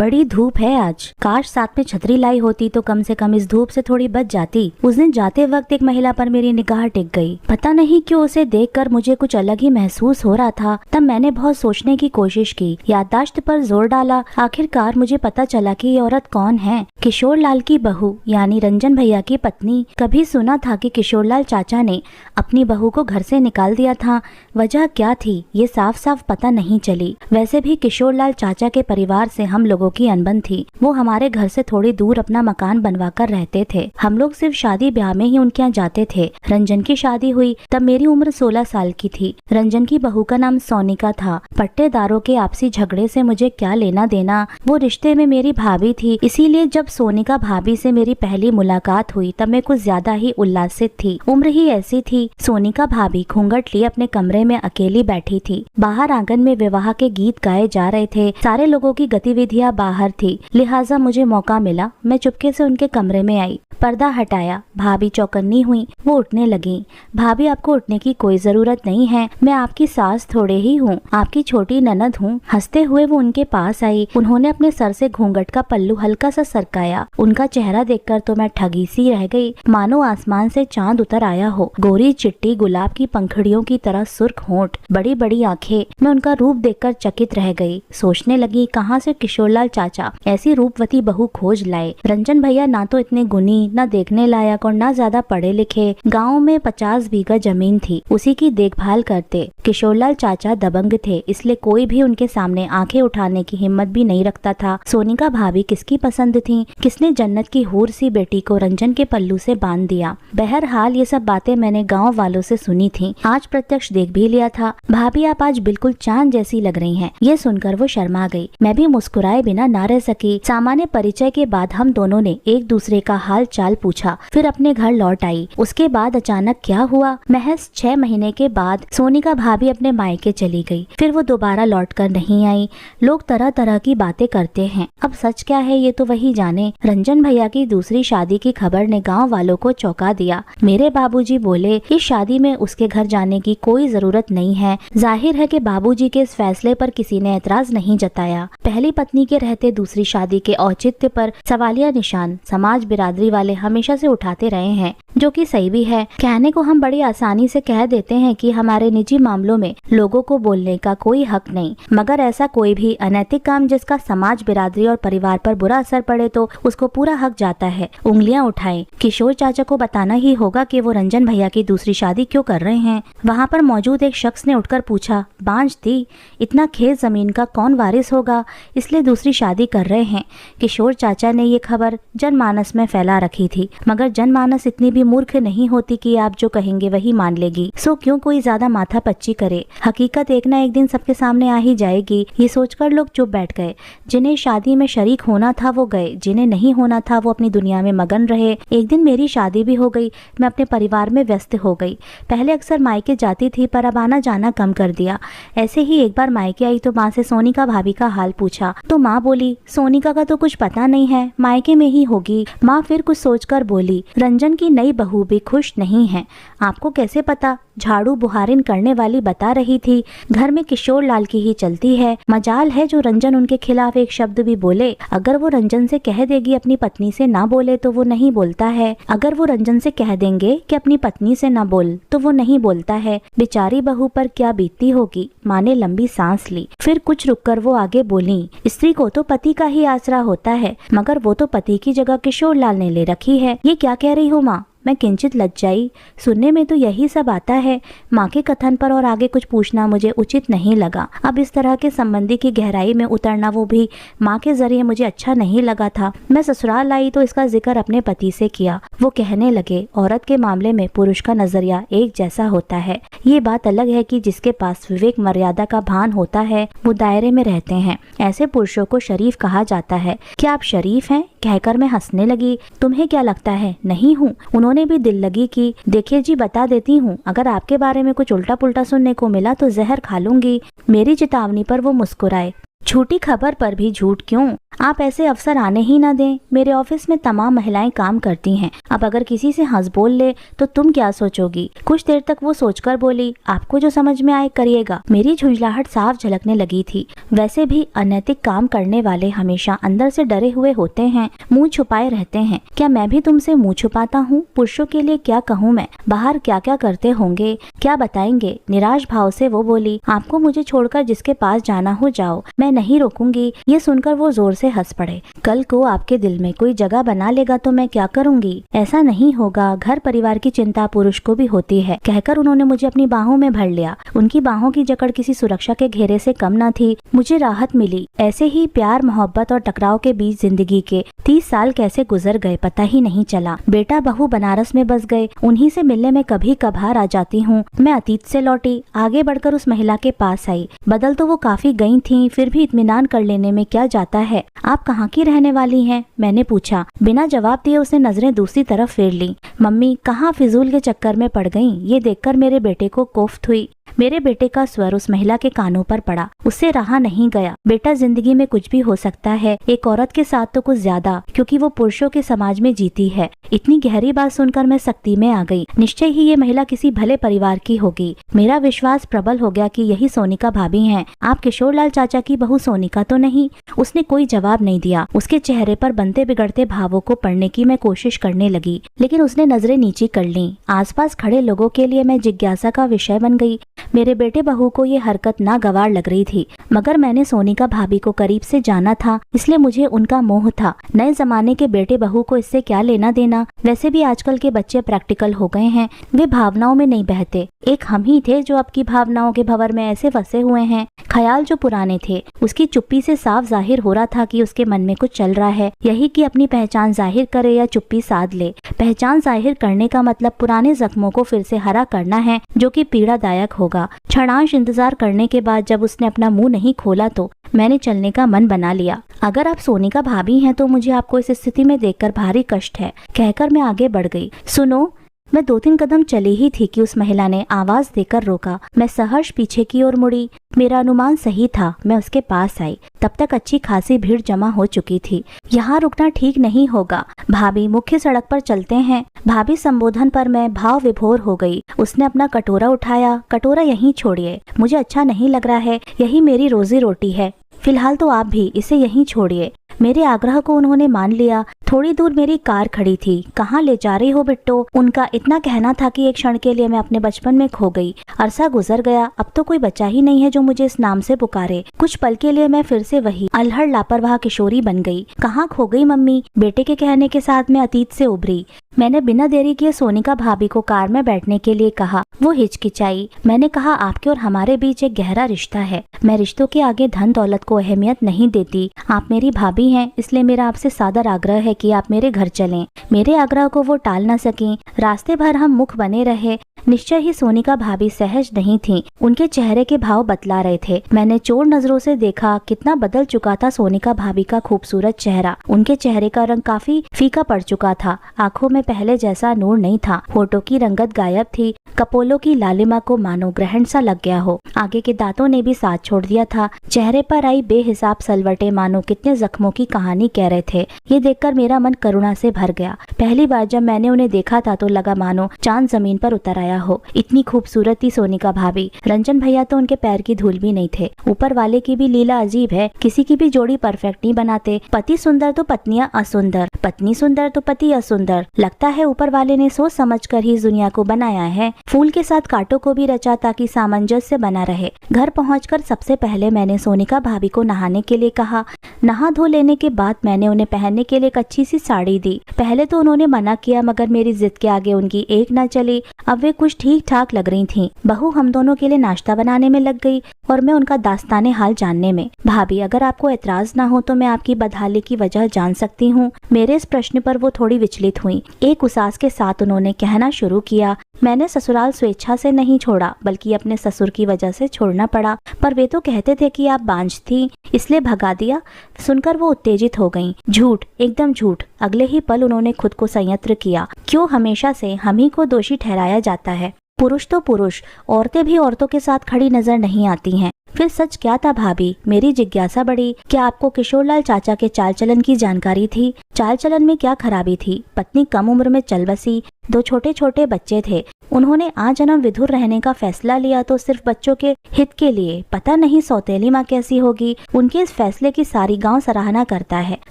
बड़ी धूप है आज। काश साथ में छतरी लाई होती तो कम से कम इस धूप से थोड़ी बच जाती। उस दिन जाते वक्त एक महिला पर मेरी निगाह टिक गई। पता नहीं क्यों उसे देखकर मुझे कुछ अलग ही महसूस हो रहा था। तब मैंने बहुत सोचने की कोशिश की, याददाश्त पर जोर डाला। आखिरकार मुझे पता चला कि ये औरत कौन है। किशोर लाल की बहू यानी रंजन भैया की पत्नी। कभी सुना था कि किशोर लाल चाचा ने अपनी बहू को घर से निकाल दिया था। वजह क्या थी ये साफ साफ पता नहीं चली। वैसे भी किशोर लाल चाचा के परिवार से हम लोगों की अनबन थी। वो हमारे घर से थोड़ी दूर अपना मकान बनवाकर रहते थे। हम लोग सिर्फ शादी ब्याह में ही उनके यहाँ जाते थे। रंजन की शादी हुई तब मेरी उम्र 16 साल की थी। रंजन की बहू का नाम सोनिका था। पट्टेदारों के आपसी झगड़े से मुझे क्या लेना देना। वो रिश्ते में मेरी भाभी थी, इसीलिए जब सोनिका भाभी से मेरी पहली मुलाकात हुई तब मैं कुछ ज्यादा ही उल्लासित थी। उम्र ही ऐसी थी। सोनिका भाभी घूंघट लिए अपने कमरे में अकेली बैठी थी। बाहर आंगन में विवाह के गीत गाए जा रहे थे। सारे लोगों की गतिविधियां बाहर थी, लिहाजा मुझे मौका मिला। मैं चुपके से उनके कमरे में आई, पर्दा हटाया। भाभी चौकन्नी हुई, वो उठने लगी। भाभी, आपको उठने की कोई जरूरत नहीं है, मैं आपकी सास थोड़े ही हूँ, आपकी छोटी ननद हूँ। हंसते हुए वो उनके पास आई। उन्होंने अपने सर से घूंघट का पल्लू हल्का सा सरकाया। उनका चेहरा देखकर तो मैं ठगी सी रह गई, मानो आसमान से चांद उतर आया हो। गोरी चिट्टी गुलाब की पंखड़ियों की तरह सुर्ख होंठ, बड़ी बड़ी आंखें। मैं उनका रूप देखकर चकित रह गई। सोचने लगी, कहाँ से किशोरलाल चाचा ऐसी रूपवती बहू खोज लाए। रंजन भैया ना तो इतने गुणी, ना देखने लायक और ना ज्यादा पढ़े लिखे। गांव में 50 बीघा जमीन थी, उसी की देखभाल करते। किशोरलाल चाचा दबंग थे, इसलिए कोई भी उनके सामने आंखें उठाने की हिम्मत भी नहीं रखता था। सोनिका भाभी किसकी पसंद थी? किसने जन्नत की हूर सी बेटी को रंजन के पल्लू से बांध दिया? बहरहाल ये सब बातें मैंने गाँव वालों से सुनी थी, आज प्रत्यक्ष देख भी लिया था। भाभी, आप आज बिल्कुल चांद जैसी लग रही हैं। ये सुनकर वो शर्मा गई। मैं भी मुस्कुराए बिना ना रह सकी। सामान्य परिचय के बाद हम दोनों ने एक दूसरे का हाल चाल पूछा, फिर अपने घर लौट आई। उसके बाद अचानक क्या हुआ, महज 6 महीने के बाद सोनिका भाभी अपने मायके चली गई। फिर वो दोबारा लौट कर नहीं आई। लोग तरह तरह की बातें करते हैं, अब सच क्या है ये तो वही जाने। रंजन भैया की दूसरी शादी की खबर ने गांव वालों को चौंका दिया। मेरे बाबूजी बोले, इस शादी में उसके घर जाने की कोई जरूरत नहीं है। जाहिर है कि बाबूजी के इस फैसले पर किसी ने एतराज नहीं जताया। पहली पत्नी के रहते दूसरी शादी के औचित्य पर सवालिया निशान समाज बिरादरी वाले हमेशा से उठाते रहे हैं, जो कि सही भी है। कहने को हम बड़ी आसानी से कह देते हैं कि हमारे निजी मामलों में लोगों को बोलने का कोई हक नहीं, मगर ऐसा कोई भी अनैतिक काम जिसका समाज बिरादरी और परिवार पर बुरा असर पड़े तो उसको पूरा हक जाता है उंगलियां उठाएं। किशोर चाचा को बताना ही होगा कि वो रंजन भैया की दूसरी शादी क्यों कर रहे हैं। वहाँ पर मौजूद एक शख्स ने उठकर पूछा, बांझ थी, इतना खेत जमीन का कौन वारिस होगा, इसलिए दूसरी शादी कर रहे हैं। किशोर चाचा ने ये खबर जनमानस में फैला रखी थी, मगर जनमानस इतनी भी मूर्ख नहीं होती कि आप जो कहेंगे वही मान लेगी। सो क्यों कोई ज्यादा माथा पच्ची करे। हकीकत एक ना एक दिन सबके सामने आ ही जाएगी। ये सोचकर लोग चुप बैठ गए। जिन्हें शादी में शरीक होना था वो गए, जिन्हें नहीं होना था वो अपनी दुनिया में मगन रहे। एक दिन मेरी शादी भी हो गई। मैं अपने परिवार में व्यस्त हो गई। पहले अक्सर मायके जाती थी पर अब आना जाना कम कर दिया। ऐसे ही एक बार मायके आई तो माँ से सोनिका भाभी का हाल पूछा तो माँ बोली, सोनिका का तो कुछ पता नहीं है, मायके में ही होगी। माँ फिर कुछ सोचकर बोली, रंजन की नई बहू भी खुश नहीं है। आपको कैसे पता? झाड़ू बुहारिन करने वाली बता रही थी। घर में किशोर लाल की ही चलती है। मजाल है जो रंजन उनके खिलाफ एक शब्द भी बोले। अगर वो रंजन से कह देगी अपनी पत्नी से ना बोले तो वो नहीं बोलता है। अगर वो रंजन से कह देंगे कि अपनी पत्नी से ना बोल तो वो नहीं बोलता है। बेचारी बहू पर क्या बीतती होगी। माँ ने लंबी सांस ली, फिर कुछ रुककर वो आगे बोली, स्त्री को तो पति का ही आसरा होता है, मगर वो तो पति की जगह किशोर लाल ने ले रखी है। ये क्या कह रही हो माँ? मैं किंचित लज्जाई। सुनने में तो यही सब आता है। माँ के कथन पर और आगे कुछ पूछना मुझे उचित नहीं लगा। अब इस तरह के संबंधी की गहराई में उतरना, वो भी माँ के जरिए, मुझे अच्छा नहीं लगा था। मैं ससुराल आई तो इसका जिक्र अपने पति से किया। वो कहने लगे, औरत के मामले में पुरुष का नजरिया एक जैसा होता है। ये बात अलग है कि जिसके पास विवेक मर्यादा का भान होता है वो दायरे में रहते हैं। ऐसे पुरुषों को शरीफ कहा जाता है। क्या आप शरीफ हैं? कहकर मैं हंसने लगी। तुम्हें क्या लगता है नहीं हूँ? उन्होंने भी दिल लगी की, देखिए जी बता देती हूँ, अगर आपके बारे में कुछ उल्टा पुल्टा सुनने को मिला तो जहर खा लूंगी। मेरी चेतावनी पर वो मुस्कुराए। झूठी खबर पर भी झूठ क्यों? आप ऐसे अवसर आने ही ना दें। मेरे ऑफिस में तमाम महिलाएं काम करती हैं। अब अगर किसी से हंस बोल ले तो तुम क्या सोचोगी? कुछ देर तक वो सोचकर बोली, आपको जो समझ में आए करिएगा। मेरी झुंझलाहट साफ झलकने लगी थी। वैसे भी अनैतिक काम करने वाले हमेशा अंदर से डरे हुए होते हैं, मुंह छुपाए रहते हैं। क्या मैं भी तुमसे मुंह छुपाता हूँ? पुरुषों के लिए क्या कहूँ मैं? बाहर क्या क्या करते होंगे, क्या बताएंगे? निराश भाव से वो बोली, आपको मुझे छोड़कर जिसके पास जाना हो जाओ, मैं नहीं रोकूंगी। ये सुनकर वो जोर से हंस पड़े। कल को आपके दिल में कोई जगह बना लेगा तो मैं क्या करूंगी? ऐसा नहीं होगा। घर परिवार की चिंता पुरुष को भी होती है, कहकर उन्होंने मुझे अपनी बाहों में भर लिया। उनकी बाहों की जकड़ किसी सुरक्षा के घेरे से कम न थी। मुझे राहत मिली। ऐसे ही प्यार, मोहब्बत और टकराव के बीच जिंदगी के 30 साल कैसे गुजर गए पता ही नहीं चला। बेटा बहू बनारस में बस गए। उन्हीं से मिलने में कभी कभार आ जाती हूँ। मैं अतीत से लौटी, आगे बढ़कर उस महिला के पास आई। बदल तो वो काफी गई थीं, फिर भी इत्मीनान कर लेने में क्या जाता है। आप कहाँ की रहने वाली हैं? मैंने पूछा। बिना जवाब दिए उसने नजरें दूसरी तरफ फेर ली। मम्मी कहाँ फिजूल के चक्कर में पड़ गईं? ये देखकर मेरे बेटे को कोफ्त हुई। मेरे बेटे का स्वर उस महिला के कानों पर पड़ा। उससे रहा नहीं गया। बेटा, जिंदगी में कुछ भी हो सकता है, एक औरत के साथ तो कुछ ज्यादा, क्योंकि वो पुरुषों के समाज में जीती है। इतनी गहरी बात सुनकर मैं सख्ती में आ गई। निश्चय ही ये महिला किसी भले परिवार की होगी। मेरा विश्वास प्रबल हो गया कि यही सोनिका भाभी हैं। आप किशोरलाल चाचा की बहू सोनिका तो नहीं? उसने कोई जवाब नहीं दिया। उसके चेहरे पर बनते बिगड़ते भावों को पढ़ने की मैं कोशिश करने लगी, लेकिन उसने नजरें नीची कर लीं। आसपास खड़े लोगों के लिए मैं जिज्ञासा का विषय बन गई। मेरे बेटे बहू को ये हरकत नागवार लग रही थी, मगर मैंने सोनिका भाभी को करीब से जाना था, इसलिए मुझे उनका मोह था। नए जमाने के बेटे बहू को इससे क्या लेना देना? वैसे भी आजकल के बच्चे प्रैक्टिकल हो गए हैं, वे भावनाओं में नहीं बहते। एक हम ही थे जो अब की भावनाओं के भंवर में ऐसे फंसे हुए हैं। ख्याल जो पुराने थे, उसकी चुप्पी से साफ जाहिर हो रहा था कि उसके मन में कुछ चल रहा है। यही कि अपनी पहचान जाहिर करे या चुप्पी साध ले। पहचान जाहिर करने का मतलब पुराने जख्मों को फिर से हरा करना है, जो कि पीड़ादायक होगा। क्षणांश इंतजार करने के बाद जब उसने अपना मुंह नहीं खोला तो मैंने चलने का मन बना लिया। अगर आप सोनिका भाभी हैं तो मुझे आपको इस स्थिति में देखकर भारी कष्ट है, कहकर मैं आगे बढ़ गई। सुनो, मैं 2-3 कदम चली ही थी कि उस महिला ने आवाज देकर रोका। मैं सहर्ष पीछे की ओर मुड़ी। मेरा अनुमान सही था। मैं उसके पास आई। तब तक अच्छी खासी भीड़ जमा हो चुकी थी। यहाँ रुकना ठीक नहीं होगा। भाभी, मुख्य सड़क पर चलते हैं। भाभी संबोधन पर मैं भाव विभोर हो गई। उसने अपना कटोरा उठाया। कटोरा यहीं छोड़िए, मुझे अच्छा नहीं लग रहा है। यही मेरी रोजी रोटी है। फिलहाल तो आप भी इसे यहीं छोड़िए। मेरे आग्रह को उन्होंने मान लिया। थोड़ी दूर मेरी कार खड़ी थी। कहाँ ले जा रही हो बिट्टो? उनका इतना कहना था कि एक क्षण के लिए मैं अपने बचपन में खो गई। अरसा गुजर गया, अब तो कोई बच्चा ही नहीं है जो मुझे इस नाम से पुकारे। कुछ पल के लिए मैं फिर से वही अल्हड़ लापरवाह किशोरी बन गई। कहाँ खो गई मम्मी? बेटे के कहने के साथ मैं अतीत से उभरी। मैंने बिना देरी किए सोनिका भाभी को कार में बैठने के लिए कहा। वो हिचकिचाई। मैंने कहा, आपके और हमारे बीच एक गहरा रिश्ता है। मैं रिश्तों के आगे धन दौलत को अहमियत नहीं देती। आप मेरी भाभी हैं, इसलिए मेरा आपसे सादर आग्रह है कि आप मेरे घर चलें। मेरे आग्रह को वो टाल न सकें। रास्ते भर हम मुख बने रहे। निश्चय ही सोनिका भाभी सहज नहीं थीं। उनके चेहरे के भाव बतला रहे थे। मैंने चोर नजरों से देखा। कितना बदल चुका था सोनिका भाभी का खूबसूरत चेहरा। उनके चेहरे का रंग काफी फीका पड़ चुका था। आंखों में पहले जैसा नूर नहीं था। होठों की रंगत गायब थी। कपोलों की लालिमा को मानो ग्रहण सा लग गया हो। आगे के दांतों ने भी साथ छोड़ दिया था। चेहरे पर आई बेहिसाब सलवटे मानो कितने जख्मों की कहानी कह रहे थे। ये देखकर मेरा मन करुणा से भर गया। पहली बार जब मैंने उन्हें देखा था तो लगा मानो चांद जमीन पर उतर आया हो। इतनी खूबसूरत थी सोनिका भाभी। रंजन भैया तो उनके पैर की धूल भी नहीं थे। ऊपर वाले की भी लीला अजीब है। किसी की भी जोड़ी परफेक्ट नहीं बनाते। पति सुंदर तो पत्नियां असुंदर, पत्नी सुंदर तो पति असुंदर। लगता है ऊपर वाले ने सोच समझ कर ही इस दुनिया को बनाया है। फूल के साथ कांटों को भी रचा ताकि सामंजस्य बना रहे। घर पहुंचकर सबसे पहले मैंने सोनिका भाभी को नहाने के लिए कहा। नहा धो लेने के बाद मैंने उन्हें पहनने के लिए एक अच्छी सी साड़ी दी। पहले तो उन्होंने मना किया, मगर मेरी जिद के आगे उनकी एक न चली। अब वे कुछ ठीक ठाक लग रही थीं। बहू हम दोनों के लिए नाश्ता बनाने में लग गई और मैं उनका दास्ताने हाल जानने में। भाभी, अगर आपको एतराज ना हो तो मैं आपकी बदहाली की वजह जान सकती हूँ। मेरे इस प्रश्न पर वो थोड़ी विचलित हुई। एक उसास के साथ उन्होंने कहना शुरू किया। मैंने ससुराल स्वेच्छा से नहीं छोड़ा, बल्कि अपने ससुर की वजह से छोड़ना पड़ा। पर वे तो कहते थे कि आप बांझ थी, इसलिए भगा दिया। सुनकर वो उत्तेजित हो गईं। झूठ, एकदम झूठ। अगले ही पल उन्होंने खुद को संयंत्र किया। क्यों हमेशा से हम ही को दोषी ठहराया जाता है? पुरुष तो पुरुष, औरतें भी औरतों के साथ खड़ी नजर नहीं आती हैं। फिर सच क्या था भाभी? मेरी जिज्ञासा बढ़ी। क्या आपको किशोरलाल चाचा के चाल चलन की जानकारी थी? चाल चलन में क्या खराबी थी? पत्नी कम उम्र में चल बसी, 2 छोटे छोटे बच्चे थे। उन्होंने आजन्म विधुर रहने का फैसला लिया तो सिर्फ बच्चों के हित के लिए। पता नहीं सौतेली माँ कैसी होगी, उनके इस फैसले की सारी गांव सराहना करता है।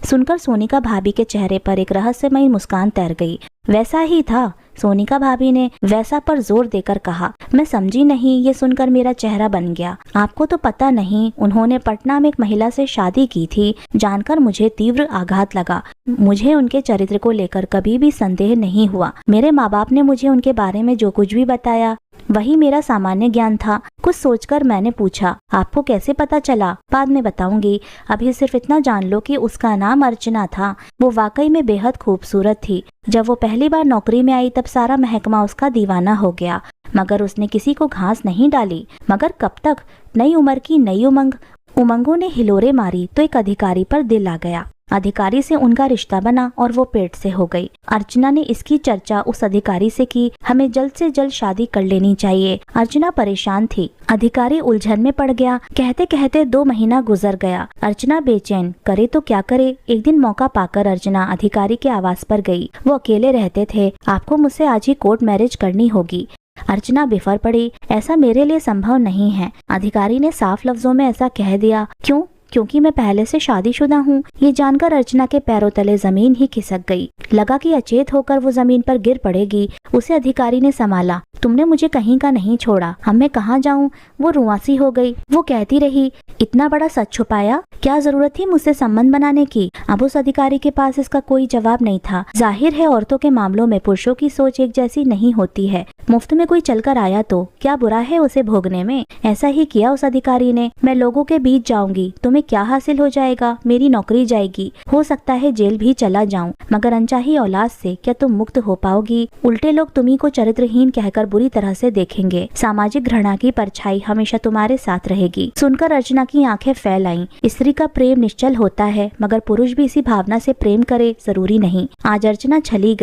सुनकर सोनिका भाभी के चेहरे पर एक रहस्यमयी मुस्कान तैर गई। वैसा ही था, सोनिका भाभी ने वैसा पर जोर देकर कहा। मैं समझी नहीं, ये सुनकर मेरा चेहरा बन गया। आपको तो पता नहीं, उन्होंने पटना में एक महिला से शादी की थी। जानकर मुझे तीव्र आघात लगा। मुझे उनके चरित्र को लेकर कभी भी संदेह नहीं हुआ। मेरे माँ बाप ने मुझे उनके बारे में जो कुछ भी बताया वही मेरा सामान्य ज्ञान था। कुछ सोचकर मैंने पूछा, आपको कैसे पता चला? बाद में बताऊंगी, अभी सिर्फ इतना जान लो कि उसका नाम अर्चना था। वो वाकई में बेहद खूबसूरत थी। जब वो पहली बार नौकरी में आई तब सारा महकमा उसका दीवाना हो गया, मगर उसने किसी को घास नहीं डाली। मगर कब तक? नई उम्र की नई उमंगों ने हिलोरे मारी तो एक अधिकारी पर दिल आ गया। अधिकारी से उनका रिश्ता बना और वो पेट से हो गई। अर्चना ने इसकी चर्चा उस अधिकारी से की। हमें जल्द से जल्द शादी कर लेनी चाहिए। अर्चना परेशान थी। अधिकारी उलझन में पड़ गया। कहते कहते 2 महीना गुजर गया। अर्चना बेचैन, करे तो क्या करे। एक दिन मौका पाकर अर्चना अधिकारी के आवास पर गई। वो अकेले रहते थे। आपको मुझसे आज ही कोर्ट मैरिज करनी होगी। अर्चना बिफर पड़ी। ऐसा मेरे लिए संभव नहीं है। अधिकारी ने साफ लफ्जों में ऐसा कह दिया। क्यों? क्योंकि मैं पहले से शादीशुदा हूँ। ये जानकर अर्चना के पैरों तले जमीन ही खिसक गई। लगा कि अचेत होकर वो जमीन पर गिर पड़ेगी। उसे अधिकारी ने संभाला। तुमने मुझे कहीं का नहीं छोड़ा, अब मैं कहाँ जाऊँ? वो रुआसी हो गई। वो कहती रही, इतना बड़ा सच छुपाया? क्या जरूरत थी मुझसे संबंध बनाने की? अब उस अधिकारी के पास इसका कोई जवाब नहीं था। जाहिर है औरतों के मामलों में पुरुषों की सोच एक जैसी नहीं होती है। मुफ्त में कोई चलकर आया तो क्या बुरा है उसे भोगने में? ऐसा ही किया उस अधिकारी ने। मैं लोगों के बीच जाऊंगी, तुम्हें क्या हासिल हो जाएगा? मेरी नौकरी जाएगी, हो सकता है जेल भी चला जाऊं, मगर अनचाही औलाद से क्या तुम मुक्त हो पाओगी? उल्टे लोग तुम्ही को चरित्रहीन कहकर बुरी तरह से देखेंगे। सामाजिक घृणा की परछाई हमेशा तुम्हारे साथ रहेगी। सुनकर अर्चना की आंखें फैल आईं। स्त्री का प्रेम निश्चल होता है, मगर पुरुष भी इसी भावना से प्रेम करे जरूरी नहीं। आज अर्चना छली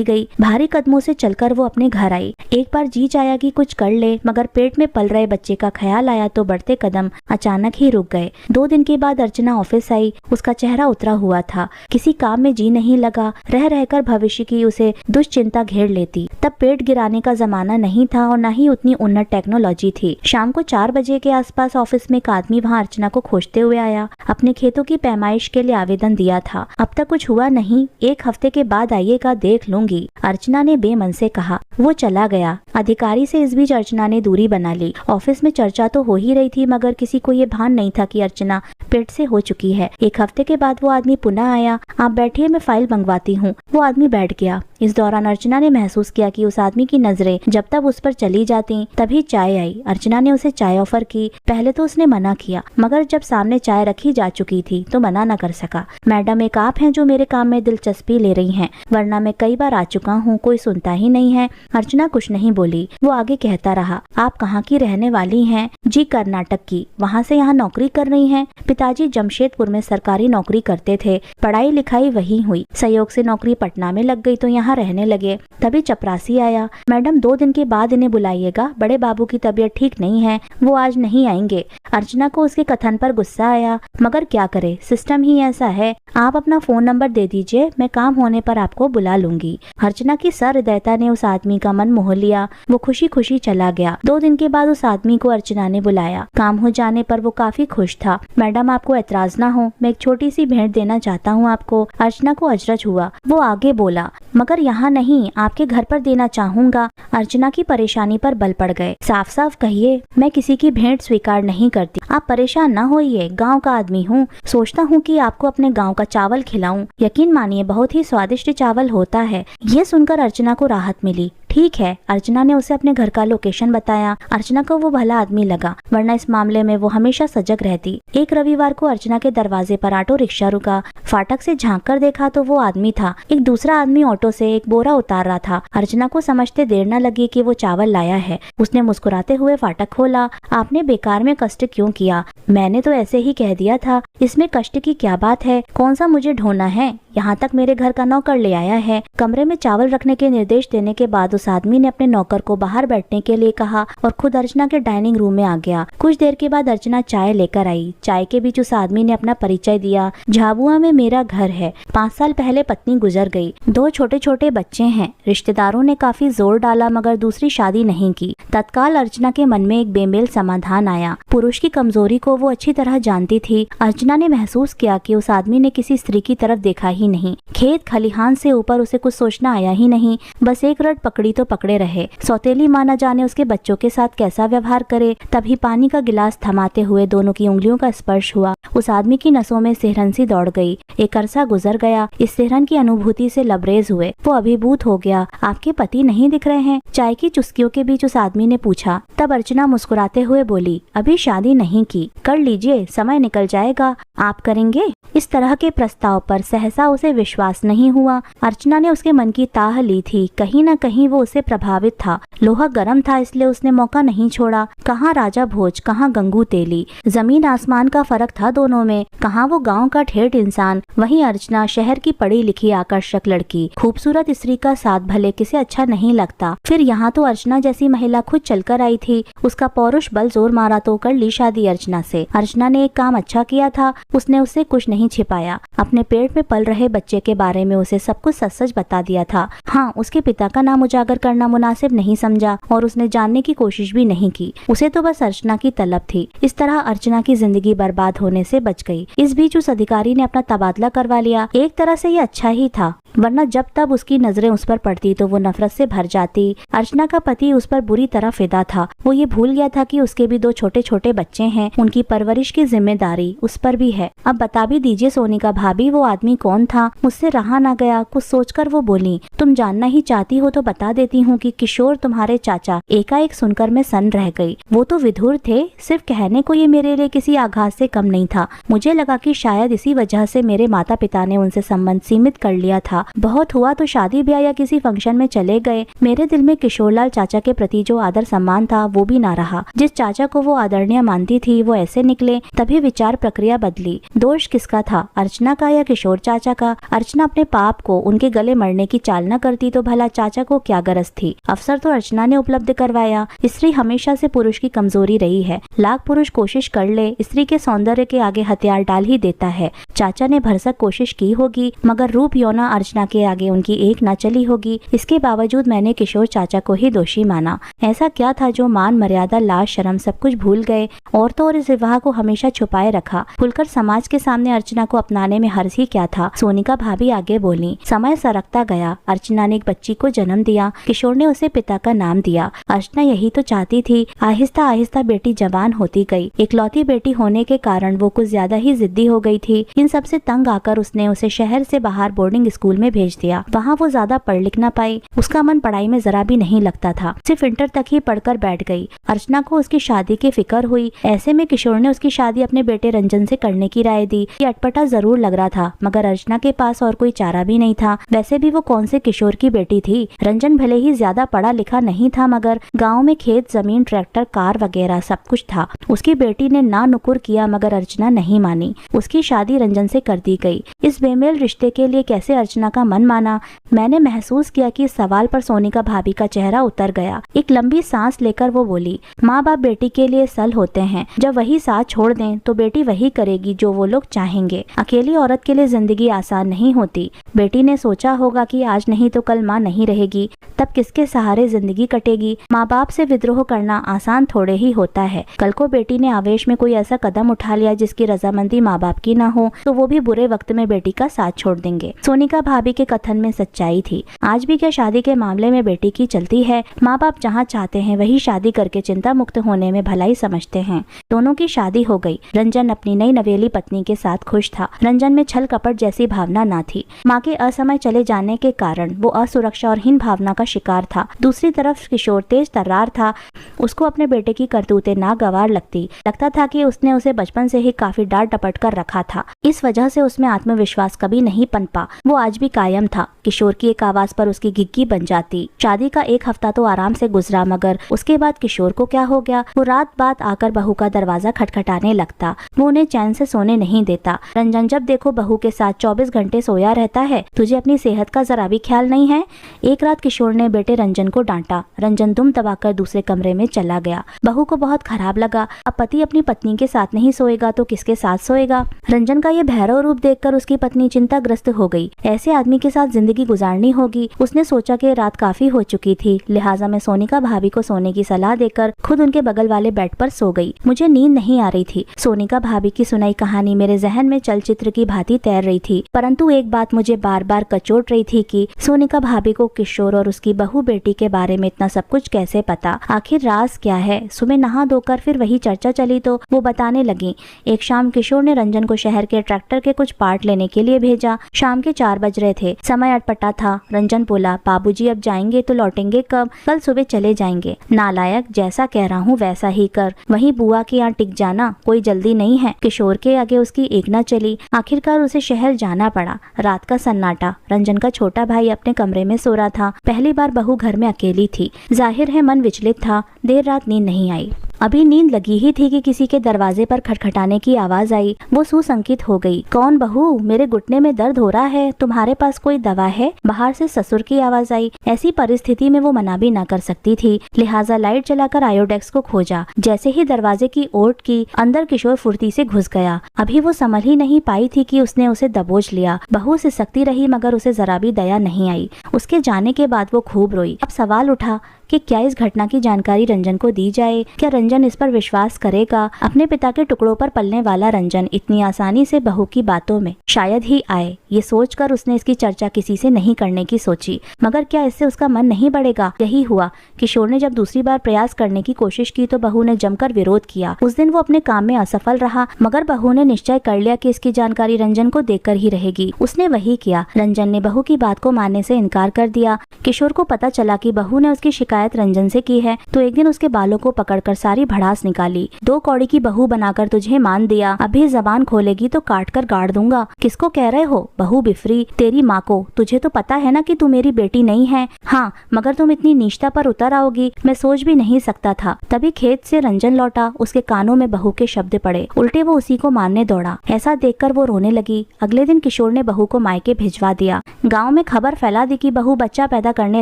गई। भारी कदमों से चलकर वो अपने घर आई। एक बार जी चाहा कि कुछ कर ले, मगर पेट में पल रहे बच्चे का ख्याल आया तो बढ़ते कदम अचानक ही रुक गए। 2 दिन के बाद अर्चना ऑफिस आई। उसका चेहरा उतरा हुआ था। किसी काम में जी नहीं लगा। रह रहकर भविष्य की उसे दुश्चिंता घेर लेती। तब पेट गिराने का जमाना नहीं था और न ही उतनी उन्नत टेक्नोलॉजी थी। शाम को 4 बजे के आसपास ऑफिस में एक आदमी वहाँ अर्चना को खोजते हुए आया। अपने खेतों की पैमाइश के लिए आवेदन दिया था। अब तक कुछ हुआ नहीं। 1 हफ्ते के बाद आइएगा, देख लूंगी, अर्चना ने बेमन से कहा। वो चला गया। अधिकारी से इस बीच अर्चना ने दूरी बना ली। ऑफिस में चर्चा तो हो ही रही थी, मगर किसी को ये भान नहीं था कि अर्चना पेट से हो चुकी है। 1 हफ्ते के बाद वो आदमी पुनः आया। आप बैठिए, मैं फाइल मंगवाती हूँ। वो आदमी बैठ गया। इस दौरान अर्चना ने महसूस किया कि उस आदमी की नजरें जब तक उस पर चली जाती तभी चाय आई। अर्चना ने उसे चाय ऑफर की। पहले तो उसने मना किया, मगर जब सामने चाय रखी जा चुकी थी तो मना न कर सका। मैडम, एक आप हैं जो मेरे काम में दिलचस्पी ले रही हैं, वरना मैं कई बार आ चुका हूँ, कोई सुनता ही नहीं है। अर्चना कुछ नहीं बोली। वो आगे कहता रहा, आप कहाँ की रहने वाली हैं? जी, कर्नाटक की। वहाँ से यहाँ नौकरी कर रही हैं? पिताजी जमशेदपुर में सरकारी नौकरी करते थे। पढ़ाई लिखाई वहीं हुई। संयोग से नौकरी पटना में लग गई तो यहाँ रहने लगे। तभी चपरासी आया। मैडम, 2 दिन के बाद इन्हें बुलाइएगा, बड़े बाबू की तबीयत ठीक नहीं है, वो आज नहीं आएंगे। अर्चना को उसके कथन पर गुस्सा आया, मगर क्या करे, सिस्टम ही ऐसा है। आप अपना फोन नंबर दे दीजिए, मैं काम होने पर आपको बुला लूंगी। अर्चना की सहृदयता ने उस आदमी का मन मोह लिया। वो खुशी खुशी चला गया। 2 दिन के बाद उस आदमी को अर्चना ने बुलाया। काम हो जाने पर वो काफी खुश था। मैडम, आपको एतराज ना हो, मैं एक छोटी सी भेंट देना चाहता हूँ आपको। अर्चना को अचरज हुआ। वो आगे बोला, मगर यहाँ नहीं, आपके घर पर देना चाहूंगा। अर्चना की परेशानी पर बल पड़ गए। साफ साफ कहिए, मैं किसी की भेंट स्वीकार नहीं करती। आप परेशान न होइए, गांव का आदमी हूँ। सोचता हूँ कि आपको अपने गांव का चावल खिलाऊं। यकीन मानिए, बहुत ही स्वादिष्ट चावल होता है। ये सुनकर अर्चना को राहत मिली। ठीक है, अर्चना ने उसे अपने घर का लोकेशन बताया। अर्चना को वो भला आदमी लगा, वरना इस मामले में वो हमेशा सजग रहती। एक रविवार को अर्चना के दरवाजे पर ऑटो रिक्शा रुका। फाटक से झांक कर देखा तो वो आदमी था। एक दूसरा आदमी ऑटो से एक बोरा उतार रहा था। अर्चना को समझते देर न लगी कि वो चावल लाया है। उसने मुस्कुराते हुए फाटक खोला। आपने बेकार में कष्ट क्यों किया? मैंने तो ऐसे ही कह दिया था। इसमें कष्ट की क्या बात है? कौन सा मुझे ढोना है? यहाँ तक मेरे घर का नौकर ले आया है। कमरे में चावल रखने के निर्देश देने के बाद उस आदमी ने अपने नौकर को बाहर बैठने के लिए कहा और खुद अर्चना के डाइनिंग रूम में आ गया। कुछ देर के बाद अर्चना चाय लेकर आई। चाय के बीच उस आदमी ने अपना परिचय दिया। झाबुआ में मेरा घर है। 5 साल पहले पत्नी गुजर गई। 2 छोटे छोटे बच्चे हैं। रिश्तेदारों ने काफी जोर डाला मगर दूसरी शादी नहीं की। तत्काल अर्चना के मन में एक बेमेल समाधान आया। पुरुष की कमजोरी को वो अच्छी तरह जानती थी। अर्चना ने महसूस किया कि उस आदमी ने किसी स्त्री की तरफ देखा ही नहीं। खेत खलिहान से ऊपर उसे कुछ सोचना आया ही नहीं। बस एक रट पकड़ी तो पकड़े रहे। सौतेली माँ न जाने उसके बच्चों के साथ कैसा व्यवहार करे। तभी पानी का गिलास थमाते हुए दोनों की उंगलियों का स्पर्श हुआ। उस आदमी की नसों में सिहरन सी दौड़ गई। एक अरसा गुजर गया। इस सिहरन की अनुभूति से लबरेज हुए। वो अभिभूत हो गया। आपके पति नहीं दिख रहे हैं? चाय की चुस्कियों के बीच उस आदमी ने पूछा। तब अर्चना मुस्कुराते हुए बोली, अभी शादी नहीं की। कर लीजिए, समय निकल जाएगा। आप करेंगे? इस तरह के प्रस्ताव पर सहसा उसे विश्वास नहीं हुआ। अर्चना ने उसके मन की ताह ली थी। कहीं न कहीं वो उसे प्रभावित था। लोहा गर्म था इसलिए उसने मौका नहीं छोड़ा। कहाँ राजा भोज, कहाँ गंगू तेली। जमीन आसमान का फर्क था दोनों में। कहाँ वो गांव का ठेठ इंसान, वहीं अर्चना शहर की पढ़ी लिखी आकर्षक लड़की। खूबसूरत स्त्री का साथ भले किसे अच्छा नहीं लगता। फिर यहाँ तो अर्चना जैसी महिला खुद चलकर आई थी। उसका पौरुष बल जोर मारा तो कर ली शादी अर्चना से। अर्चना ने एक काम अच्छा किया था। उसने उससे कुछ नहीं छिपाया। अपने पेट में पल रहे बच्चे के बारे में उसे सब कुछ सच सच बता दिया था। हाँ, उसके पिता का नाम उजागर करना मुनासिब नहीं समझा और उसने जानने की कोशिश भी नहीं की। उसे तो बस अर्चना की तलब थी। इस तरह अर्चना की जिंदगी बर्बाद होने से बच गई। इस बीच उस अधिकारी ने अपना तबादला करवा लिया। एक तरह से ये अच्छा ही था, वरना जब तब उसकी नजरें उस पर पड़ती तो वो नफरत से भर जाती। अर्चना का पति उस पर बुरी तरह फिदा था। वो ये भूल गया था कि उसके भी 2 छोटे छोटे बच्चे हैं। उनकी परवरिश की जिम्मेदारी उस पर भी है। अब बता भी दीजिए सोनिका भाभी, वो आदमी कौन था? मुझसे रहा ना गया। कुछ सोचकर वो बोली, तुम जानना ही चाहती हो तो बता देती हूँ कि किशोर तुम्हारे चाचा। एकाएक सुनकर मैं सन्न रह गई। वो तो विधुर थे। सिर्फ कहने को ये मेरे लिए किसी आघात से कम नहीं था। मुझे लगा कि शायद इसी वजह से मेरे माता पिता ने उनसे संबंध सीमित कर लिया था। बहुत हुआ तो शादी ब्याह या किसी फंक्शन में चले गए। मेरे दिल में किशोरलाल चाचा के प्रति जो आदर सम्मान था वो भी ना रहा। जिस चाचा को वो आदरणीय मानती थी वो ऐसे निकले। तभी विचार प्रक्रिया बदली। दोष किसका था, अर्चना का या किशोर चाचा का? अर्चना अपने पाप को उनके गले मरने की चाल न करती तो भला चाचा को क्या गरज थी? अवसर तो अर्चना ने उपलब्ध करवाया। स्त्री हमेशा से पुरुष की कमजोरी रही है। लाख पुरुष कोशिश कर ले, स्त्री के सौंदर्य के आगे हथियार डाल ही देता है। चाचा ने भरसक कोशिश की होगी मगर रूप यौना अर्चना के आगे उनकी एक न चली होगी। इसके बावजूद मैंने किशोर चाचा को ही दोषी माना। ऐसा क्या था जो मान मर्यादा लाज शर्म सब कुछ भूल गए और तो और इस विवाह को हमेशा छुपाए रखा? खुलकर समाज के सामने अर्चना को अपनाने में हर्ज ही क्या था? सोनिका भाभी आगे बोली। समय सरकता गया। अर्चना ने एक बच्ची को जन्म दिया। किशोर ने उसे पिता का नाम दिया। अर्चना यही तो चाहती थी। आहिस्ता आहिस्ता बेटी जवान होती गई। इकलौती बेटी होने के कारण वो कुछ ज्यादा ही जिद्दी हो गई थी। इन सब से तंग आकर उसने उसे शहर से बाहर बोर्डिंग स्कूल में भेज दिया। वहाँ वो ज्यादा पढ़ लिख ना पाई। उसका मन पढ़ाई में जरा भी नहीं लगता था। सिर्फ इंटर तक ही पढ़कर बैठ गई। अर्चना को उसकी शादी की फिक्र हुई। ऐसे में किशोर ने उसकी शादी अपने बेटे रंजन से करने की राय दी। ये अटपटा जरूर लग रहा था मगर अर्चना के पास और कोई चारा भी नहीं था। वैसे भी वो कौन से किशोर की बेटी थी? रंजन भले ही ज्यादा पढ़ा लिखा नहीं था मगर गाँव में खेत जमीन ट्रैक्टर कार वगैरह सब कुछ था। उसकी बेटी ने ना नुकुर किया मगर अर्चना नहीं मानी। उसकी शादी रंजन से कर दी गई। इस बेमेल रिश्ते के लिए कैसे अर्चना का मन माना? मैंने महसूस किया कि इस सवाल पर सोनिका भाभी का चेहरा उतर गया। एक लंबी सांस लेकर वो बोली, माँ बाप बेटी के लिए सल होते हैं। जब वही साथ छोड़ दें तो बेटी वही करेगी जो वो लोग चाहेंगे। अकेली औरत के लिए जिंदगी आसान नहीं होती। बेटी ने सोचा होगा कि आज नहीं तो कल माँ नहीं रहेगी, तब किसके सहारे जिंदगी कटेगी? माँ बाप से विद्रोह करना आसान थोड़े ही होता है। कल को बेटी ने आवेश में कोई ऐसा कदम उठा लिया जिसकी रजामंदी माँ बाप की ना हो तो वो भी बुरे वक्त में बेटी का साथ छोड़ देंगे। सोनिका भाभी के कथन में सच्चाई थी। आज भी क्या शादी के मामले में बेटी की चलती है? माँ बाप जहाँ चाहते हैं वही शादी करके चिंता मुक्त होने में भलाई समझते हैं। दोनों की शादी हो गई। रंजन अपनी नई नवेली पत्नी के साथ खुश था। रंजन में छल कपट जैसी भावना न थी। माँ के असमय चले जाने के कारण वो असुरक्षा और हीन भावना का शिकार था। दूसरी तरफ किशोर तेज तर्रार था। उसको अपने बेटे की करतूतें नागवार लगता था कि उसने उसे बचपन से ही काफी डांट डपट कर रखा था। इस वजह से उसमें आत्मविश्वास कभी नहीं पनपा। वो आज भी कायम था। किशोर की एक आवाज पर उसकी घिग्गी बन जाती। शादी का एक हफ्ता तो आराम से गुजरा, मगर उसके बाद किशोर को क्या हो गया। वो रात बाद आकर बहू का दरवाजा खटखटाने लगता। वो उन्हें चैन से सोने नहीं देता। रंजन, जब देखो बहू के साथ 24 घंटे सोया रहता है, तुझे अपनी सेहत का जरा भी ख्याल नहीं है। एक रात किशोर ने बेटे रंजन को डांटा। रंजन दुम दबाकर दूसरे कमरे में चला गया। बहू को बहुत खराब लगा। अब पति अपनी पत्नी के साथ नहीं सोएगा तो किसके साथ सोएगा। रंजन का ये भैरव रूप देखकर उसकी पत्नी चिंताग्रस्त हो गई। ऐसे आदमी के साथ जिंदगी गुजारनी होगी। उसने सोचा कि रात काफी हो चुकी थी, लिहाजा मैं सोनिका भाभी को सोने की सलाह देकर खुद उनके बगल वाले बेड पर सो गई। मुझे नींद नहीं आ रही थी। सोनिका भाभी की सुनाई कहानी मेरे जहन में चलचित्र की भांति तैर रही थी, परंतु एक बात मुझे बार बार कचोट रही थी कि सोनिका भाभी को किशोर और उसकी बहू बेटी के बारे में इतना सब कुछ कैसे पता। आखिर राज क्या है। सुबह नहा धोकर फिर वही चर्चा चली तो वो बताने लगी। एक शाम किशोर ने रंजन को शहर के ट्रैक्टर के कुछ पार्ट लेने के लिए भेजा। शाम के 4 बज रहे थे। समय अटपटा था। रंजन बोला, बाबूजी अब जाएंगे तो लौटेंगे कब? कल सुबह चले जाएंगे। नालायक, जैसा कह रहा हूँ वैसा ही कर। वहीं बुआ के यहाँ टिक जाना, कोई जल्दी नहीं है। किशोर के आगे उसकी एक न चली। आखिरकार उसे शहर जाना पड़ा। रात का सन्नाटा। रंजन का छोटा भाई अपने कमरे में सो रहा था। पहली बार बहू घर में अकेली थी। जाहिर है मन विचलित था। देर रात नींद नहीं आई। अभी नींद लगी ही थी कि किसी के दरवाजे पर खटखटाने की आवाज आई। वो सुसंकित हो गई। कौन बहू? मेरे घुटने में दर्द हो रहा है, तुम्हारे पास कोई दवा है? बाहर से ससुर की आवाज आई। ऐसी परिस्थिति में वो मना भी ना कर सकती थी, लिहाजा लाइट जलाकर आयोडेक्स को खोजा। जैसे ही दरवाजे की ओट की, अंदर किशोर फुर्ती से घुस गया। अभी वो संभल ही नहीं पाई थी कि उसने उसे दबोच लिया। बहू सिसकती रही मगर उसे जरा भी दया नहीं आई। उसके जाने के बाद वो खूब रोई। अब सवाल उठा कि क्या इस घटना की जानकारी रंजन को दी जाए? क्या रंजन इस पर विश्वास करेगा? अपने पिता के टुकड़ों पर पलने वाला रंजन इतनी आसानी से बहू की बातों में शायद ही आए। ये सोचकर उसने इसकी चर्चा किसी से नहीं करने की सोची, मगर क्या इससे उसका मन नहीं बढ़ेगा? यही हुआ। किशोर ने जब दूसरी बार प्रयास करने की कोशिश की तो बहू ने जमकर विरोध किया। उस दिन वो अपने काम में असफल रहा, मगर बहू ने निश्चय कर लिया कि इसकी जानकारी रंजन को देकर ही रहेगी। उसने वही किया। रंजन ने बहू की बात को मानने से इनकार कर दिया। किशोर को पता चला कि बहू ने उसकी शिकायत रंजन से की है, तो एक दिन उसके बालों को पकड़कर सारी भड़ास निकाली। 2 कौड़ी की बहू बनाकर तुझे मान दिया, अभी जबान खोलेगी तो काट कर गाड़ दूंगा। किसको कह रहे हो? बहू बिफरी, तेरी माँ को। तुझे तो पता है ना कि तू मेरी बेटी नहीं है। हाँ, मगर तुम इतनी नीचता पर उतर आओगी, मैं सोच भी नहीं सकता था। तभी खेत से रंजन लौटा। उसके कानों में बहू के शब्द पड़े। उल्टे वो उसी को मारने दौड़ा। ऐसा देखकर वो रोने लगी। अगले दिन किशोर ने बहू को मायके भिजवा दिया। गाँव में खबर फैला दी कि बहू बच्चा पैदा करने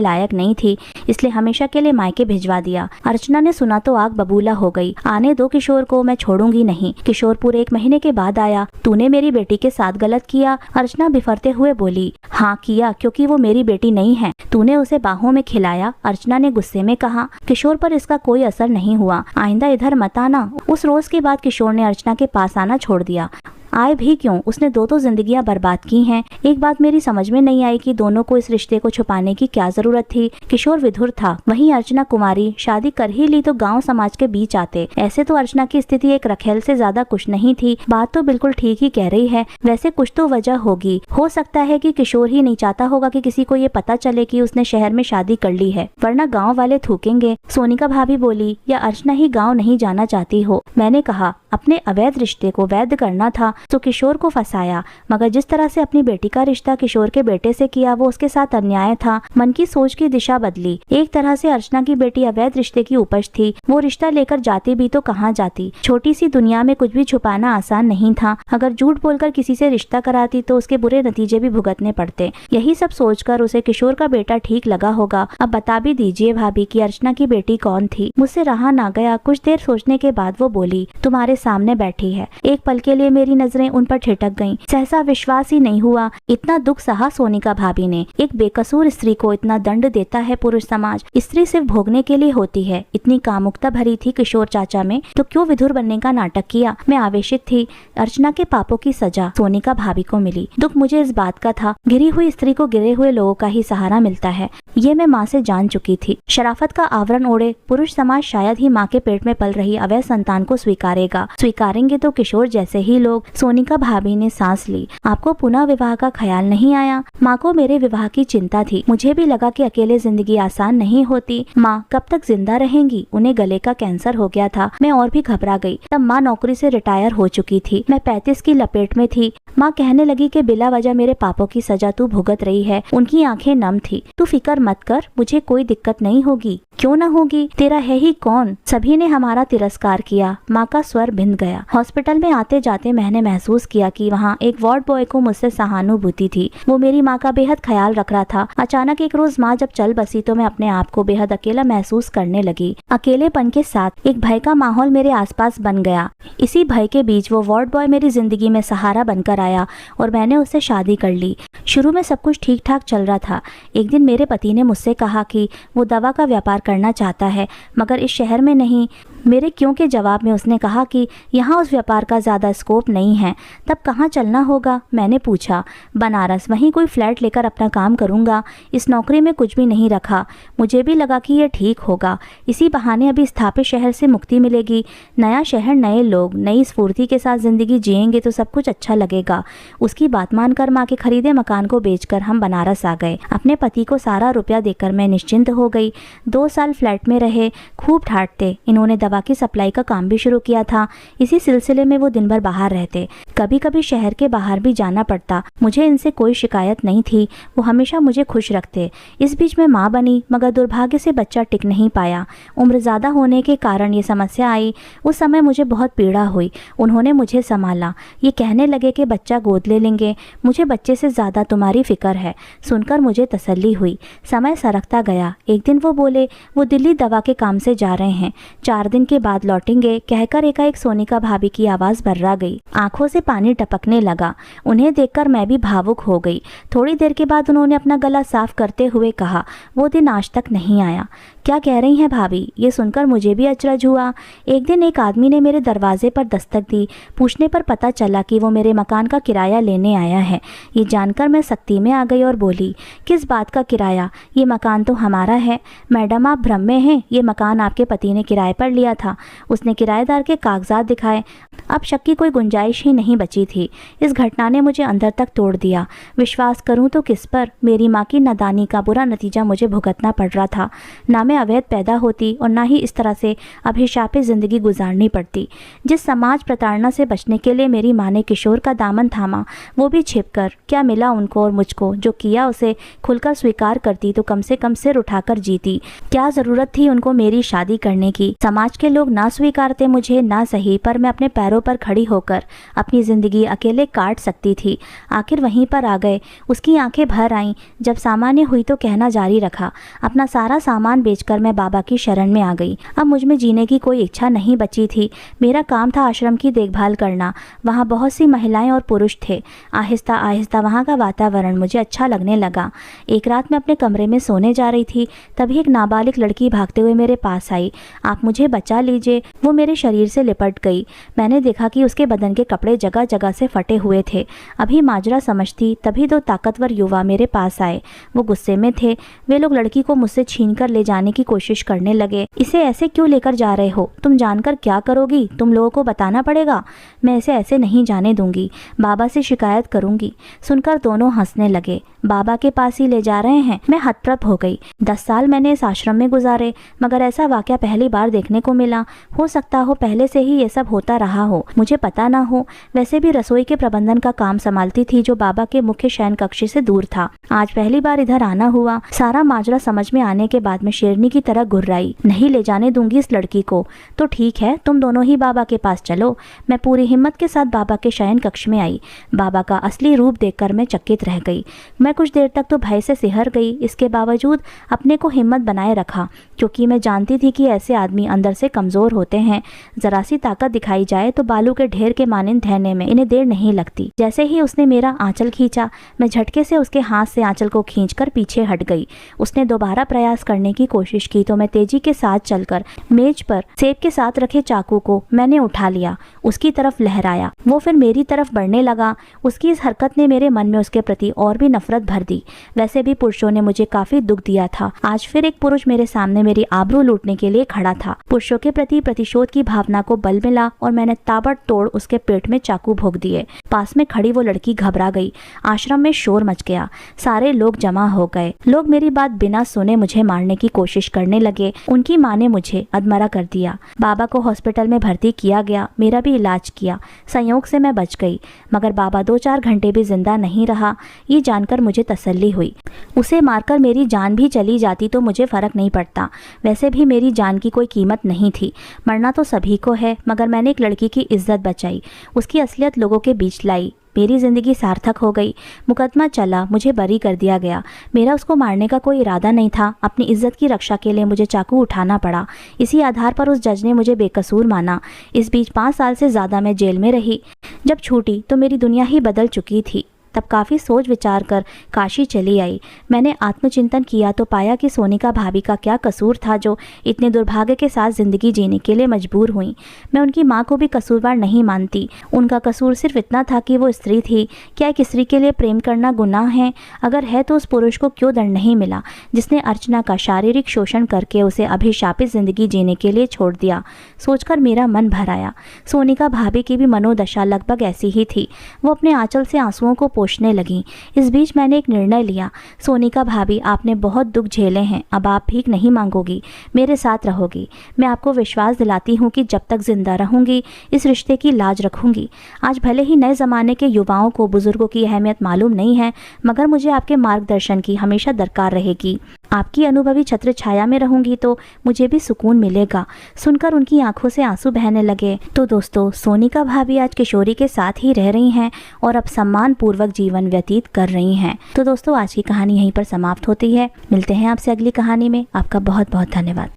लायक नहीं थी, इसलिए हमेशा के लिए मायके भिजवा दिया। अर्चना ने सुना तो आग बबूला हो गई। आने दो किशोर को, मैं छोड़ूंगी नहीं। किशोर पूरे 1 महीने के बाद आया। तूने मेरी बेटी के साथ गलत किया? अर्चना बिफरते हुए बोली। हाँ किया, क्योंकि वो मेरी बेटी नहीं है। तूने उसे बाहों में खिलाया, अर्चना ने गुस्से में कहा। किशोर पर इसका कोई असर नहीं हुआ। आइंदा इधर मत आना। उस रोज के बाद किशोर ने अर्चना के पास आना छोड़ दिया। आए भी क्यों? उसने 2 जिंदगियां बर्बाद की हैं। एक बात मेरी समझ में नहीं आई कि दोनों को इस रिश्ते को छुपाने की क्या जरूरत थी। किशोर विधुर था, वहीं अर्चना कुमारी। शादी कर ही ली तो गांव समाज के बीच आते। ऐसे तो अर्चना की स्थिति एक रखेल से ज्यादा कुछ नहीं थी। बात तो बिल्कुल ठीक ही कह रही है। वैसे कुछ तो वजह होगी। हो सकता है कि किशोर ही नहीं चाहता होगा कि किसी को ये पता चले कि उसने शहर में शादी कर ली है, वरना गाँव वाले थूकेंगे। सोनिका भाभी बोली, या अर्चना ही गाँव नहीं जाना चाहती हो? मैंने कहा अपने अवैध रिश्ते को वैध करना था तो किशोर को फंसाया, मगर जिस तरह से अपनी बेटी का रिश्ता किशोर के बेटे से किया वो उसके साथ अन्याय था। मन की सोच की दिशा बदली। एक तरह से अर्चना की बेटी अवैध रिश्ते की उपज थी। वो रिश्ता लेकर जाती भी तो कहाँ जाती। छोटी सी दुनिया में कुछ भी छुपाना आसान नहीं था। अगर झूठ बोलकर किसी से रिश्ता कराती तो उसके बुरे नतीजे भी भुगतने पड़ते। यही सब सोचकर उसे किशोर का बेटा ठीक लगा होगा। अब बता भी दीजिए भाभी कि अर्चना की बेटी कौन थी? मुझसे रहा ना गया। कुछ देर सोचने के बाद वो बोली, तुम्हारे सामने बैठी है। एक पल के लिए मेरी नजरें उन पर ठिठक गईं। सहसा विश्वास ही नहीं हुआ। इतना दुख सहा सोनिका भाभी ने। एक बेकसूर स्त्री को इतना दंड देता है पुरुष समाज। स्त्री सिर्फ भोगने के लिए होती है। इतनी कामुकता भरी थी किशोर चाचा में तो क्यों विधुर बनने का नाटक किया? मैं आवेशित थी। अर्चना के पापों की सजा सोनिका भाभी को मिली। दुख मुझे इस बात का था, गिरी हुई स्त्री को गिरे हुए लोगों का ही सहारा मिलता है। ये मैं माँ से जान चुकी थी। शराफत का आवरण ओढ़े पुरुष समाज शायद ही माँ के पेट में पल रही अवैध संतान को स्वीकारेगा। स्वीकारेंगे तो किशोर जैसे ही लोग। सोनिका भाभी ने सांस ली। आपको पुनः विवाह का ख्याल नहीं आया? माँ को मेरे विवाह की चिंता थी। मुझे भी लगा कि अकेले जिंदगी आसान नहीं होती। माँ कब तक जिंदा रहेंगी? उन्हें गले का कैंसर हो गया था। मैं और भी घबरा गई। तब माँ नौकरी से रिटायर हो चुकी थी। मैं 35 की लपेट में थी। माँ कहने लगी कि बिला वजह मेरे पापों की सजा तू भुगत रही है। उनकी आंखें नम थी। तू फिक्र मत कर, मुझे कोई दिक्कत नहीं होगी। क्यों न होगी, तेरा है ही कौन? सभी ने हमारा तिरस्कार किया। माँ का स्वर भिन्न गया। हॉस्पिटल में आते जाते मैंने महसूस किया कि वहाँ एक वार्ड बॉय को मुझसे सहानुभूति थी। वो मेरी माँ का बेहद ख्याल रख रहा था। अचानक एक रोज माँ जब चल बसी तो मैं अपने आप को बेहद अकेला महसूस करने लगी। अकेलेपन के साथ एक भय का माहौल मेरे आसपास बन गया। इसी भय के बीच वो वार्ड बॉय मेरी जिंदगी में सहारा बनकर आया और मैंने उससे शादी कर ली। शुरू में सब कुछ ठीक ठाक चल रहा था। एक दिन मेरे पति ने मुझसे कहा कि वो दवा का व्यापार करना चाहता है, मगर इस शहर में नहीं। मेरे क्यों के जवाब में उसने कहा कि यहाँ उस व्यापार का ज़्यादा स्कोप नहीं है। तब कहाँ चलना होगा? मैंने पूछा। बनारस, वहीं कोई फ्लैट लेकर अपना काम करूँगा। इस नौकरी में कुछ भी नहीं रखा। मुझे भी लगा कि ये ठीक होगा। इसी बहाने अभी स्थापित शहर से मुक्ति मिलेगी। नया शहर, नए लोग, नई स्फूर्ति के साथ ज़िंदगी जिएंगे तो सब कुछ अच्छा लगेगा। उसकी बात मानकर माँ के खरीदे मकान को बेचकर हम बनारस आ गए। अपने पति को सारा रुपया देकर मैं निश्चिंत हो गई। 2 साल फ्लैट में रहे। खूब ठाटते। इन्होंने दवा की सप्लाई का काम भी शुरू किया था। इसी सिलसिले में वो दिन भर बाहर रहते। कभी कभी शहर के बाहर भी जाना पड़ता। मुझे इनसे कोई शिकायत नहीं थी। वो हमेशा मुझे खुश रखते। इस बीच में माँ बनी, मगर दुर्भाग्य से बच्चा टिक नहीं पाया। उम्र ज़्यादा होने के कारण ये समस्या आई। उस समय मुझे बहुत पीड़ा हुई। उन्होंने मुझे संभाला। ये कहने लगे कि बच्चा गोद ले लेंगे। मुझे बच्चे से ज़्यादा तुम्हारी फिक्र है। सुनकर मुझे तसल्ली हुई। समय सरकता गया। एक दिन वो बोले वो दिल्ली दवा के काम से जा रहे हैं, 4 दिन के बाद लौटेंगे। कहकर एकाएक सोनिका भाभी की आवाज़ भर्रा गई। आंखों से पानी टपकने लगा। उन्हें देखकर मैं भी भावुक हो गई। थोड़ी देर के बाद उन्होंने अपना गला साफ करते हुए कहा, वो दिन आज तक नहीं आया। क्या कह रही हैं भाभी? ये सुनकर मुझे भी अचरज हुआ। एक दिन एक आदमी ने मेरे दरवाजे पर दस्तक दी। पूछने पर पता चला कि वो मेरे मकान का किराया लेने आया है। ये जानकर मैं सख्ती में आ गई और बोली, किस बात का किराया? ये मकान तो हमारा है। मैडम आप भ्रम में हैं। ये मकान आपके पति ने किराए पर लिया था। उसने किराएदार के कागजात दिखाए। अब शक की कोई गुंजाइश ही नहीं बची थी। इस घटना ने मुझे अंदर तक तोड़ दिया। विश्वास करूं तो किस पर? मेरी माँ की नादानी का बुरा नतीजा मुझे भुगतना पड़ रहा था। ना मैं अवैध पैदा होती और ना ही इस तरह से अभिशापित जिंदगी गुजारनी पड़ती। जिस समाज प्रताड़ना से बचने के लिए मेरी माँ ने किशोर का दामन थामा, वो भी छिपकर, क्या मिला उनको और मुझको? जो किया उसे खुलकर स्वीकार करती तो कम से कम सिर उठाकर जीती। क्या जरूरत थी उनको मेरी शादी करने की? समाज के लोग ना स्वीकारते मुझे ना सही, पर मैं अपने पैरों पर खड़ी होकर अपनी जिंदगी अकेले काट सकती थी। आखिर वहीं पर आ गए। उसकी आंखें भर आईं। जब सामान्य हुई तो कहना जारी रखा, अपना सारा सामान बेचकर मैं बाबा की शरण में आ गई। अब मुझ में जीने की कोई इच्छा नहीं बची थी। मेरा काम था आश्रम की देखभाल करना। वहाँ बहुत सी महिलाएं और पुरुष थे। आहिस्ता आहिस्ता वहाँ का वातावरण मुझे अच्छा लगने लगा। एक रात मैं अपने कमरे में सोने जा रही थी, तभी एक नाबालिग लड़की भागते हुए मेरे पास आई। आप मुझे बचा लीजिए। वो मेरे शरीर से लिपट गई। मैंने देखा कि उसके बदन के कपड़े जगह जगह से फटे हुए थे। अभी माजरा समझती तभी 2 ताकतवर युवा मेरे पास आए। वो गुस्से में थे। वे लोग लड़की को मुझसे छीनकर ले जाने की कोशिश करने लगे। इसे ऐसे क्यों लेकर जा रहे हो? तुम जानकर क्या करोगी? तुम लोगों को बताना पड़ेगा। मैं इसे ऐसे नहीं जाने दूंगी। बाबा से शिकायत करूंगी। सुनकर दोनों हंसने लगे। बाबा के पास ही ले जा रहे हैं? मैं हतप्रभ हो गई। 10 साल मैंने इस आश्रम में गुजारे, मगर ऐसा वाकया पहली बार देखने को मिला। हो सकता हो पहले से ही ये सब होता रहा हो, मुझे पता ना हो। वैसे भी रसोई के प्रबंधन का काम संभालती थी, जो बाबा के मुख्य शयन कक्ष से दूर था। आज पहली बार इधर आना हुआ। सारा माजरा समझ में आने के बाद मैं शेरनी की तरह घुर्राई। नहीं ले जाने दूंगी इस लड़की को। तो ठीक है, तुम दोनों ही बाबा के पास चलो। मैं पूरी हिम्मत के साथ बाबा के शयन कक्ष में आई। बाबा का असली रूप देखकर मैं चकित रह गई। मैं कुछ देर तक तो भय से सिहर गई। इसके बावजूद अपने को हिम्मत बनाए रखा, क्योंकि मैं जानती थी कि ऐसे आदमी अंदर से कमजोर होते हैं। जरा सी ताकत दिखाई जाए तो बालू के ढेर के मानिंद ढहने में इन्हें देर नहीं लगती। जैसे ही उसने मेरा आंचल खींचा, मैं झटके से उसके हाथ से आंचल को खींचकर पीछे हट गई। उसने दोबारा प्रयास करने की कोशिश की तो मैं तेजी के साथ चलकर मेज पर सेब के साथ रखे चाकू को मैंने उठा लिया, उसकी तरफ लहराया। वो फिर मेरी तरफ बढ़ने लगा। उसकी इस हरकत ने मेरे मन में उसके प्रति और भी नफरत भर दी। वैसे भी पुरुषों ने मुझे काफी दुख दिया था। आज फिर एक पुरुष मेरे सामने मेरी आबरू लूटने के लिए खड़ा था। पुरुषों के प्रति प्रतिशोध की भावना को बल मिला और मैंने ताबड़तोड़ उसके पेट में चाकू भोंक दिए। पास में खड़ी वो लड़की घबरा गई। आश्रम में शोर मच गया। सारे लोग जमा हो गए। लोग मेरी बात बिना सुने मुझे मारने की कोशिश करने लगे। उनकी माँ ने मुझे अधमरा कर दिया। बाबा को हॉस्पिटल में भर्ती किया गया। मेरा भी इलाज किया। संयोग से मैं बच गई, मगर बाबा 2-4 घंटे भी जिंदा नहीं रहा। ये जानकर मुझे तसल्ली हुई। उसे मारकर मेरी जान भी चली जाती तो मुझे फर्क नहीं पड़ता। वैसे भी मेरी जान की कोई कीमत नहीं थी। मरना तो सभी को है, मगर मैंने एक लड़की की इज्जत बचाई, उसकी असलियत लोगों के बीच लाई। मेरी जिंदगी सार्थक हो गई। मुकदमा चला, मुझे बरी कर दिया गया। मेरा उसको मारने का कोई इरादा नहीं था। अपनी इज्जत की रक्षा के लिए मुझे चाकू उठाना पड़ा। इसी आधार पर उस जज ने मुझे बेकसूर माना। इस बीच 5 साल से ज़्यादा मैं जेल में रही। जब छूटी तो मेरी दुनिया ही बदल चुकी थी। तब काफ़ी सोच विचार कर काशी चली आई। मैंने आत्मचिंतन किया तो पाया कि सोनिका भाभी का क्या कसूर था जो इतने दुर्भाग्य के साथ ज़िंदगी जीने के लिए मजबूर हुई। मैं उनकी माँ को भी कसूरवार नहीं मानती। उनका कसूर सिर्फ इतना था कि वो स्त्री थी। क्या एक स्त्री के लिए प्रेम करना गुनाह है? अगर है तो उस पुरुष को क्यों दंड नहीं मिला जिसने अर्चना का शारीरिक शोषण करके उसे अभिशापित जिंदगी जीने के लिए छोड़ दिया? सोचकर मेरा मन भर आया। सोनिका भाभी की भी मनोदशा लगभग ऐसी ही थी। वो अपने आंचल से आंसुओं को पोंछने लगी। इस बीच मैंने एक निर्णय लिया। सोनिका भाभी, आपने बहुत दुख झेले हैं, अब आप भीख नहीं मांगोगी, मेरे साथ रहोगी। मैं आपको विश्वास दिलाती हूँ कि जब तक जिंदा रहूंगी इस रिश्ते की लाज रखूंगी। आज भले ही नए ज़माने के युवाओं को बुजुर्गों की अहमियत मालूम नहीं है, मगर मुझे आपके मार्गदर्शन की हमेशा दरकार रहेगी। आपकी अनुभवी छत्र छाया में रहूंगी तो मुझे भी सुकून मिलेगा। सुनकर उनकी आंखों से आंसू बहने लगे। तो दोस्तों, सोनिका भाभी आज किशोरी के साथ ही रह रही हैं और अब सम्मान पूर्वक जीवन व्यतीत कर रही हैं। तो दोस्तों, आज की कहानी यहीं पर समाप्त होती है। मिलते हैं आपसे अगली कहानी में। आपका बहुत बहुत धन्यवाद।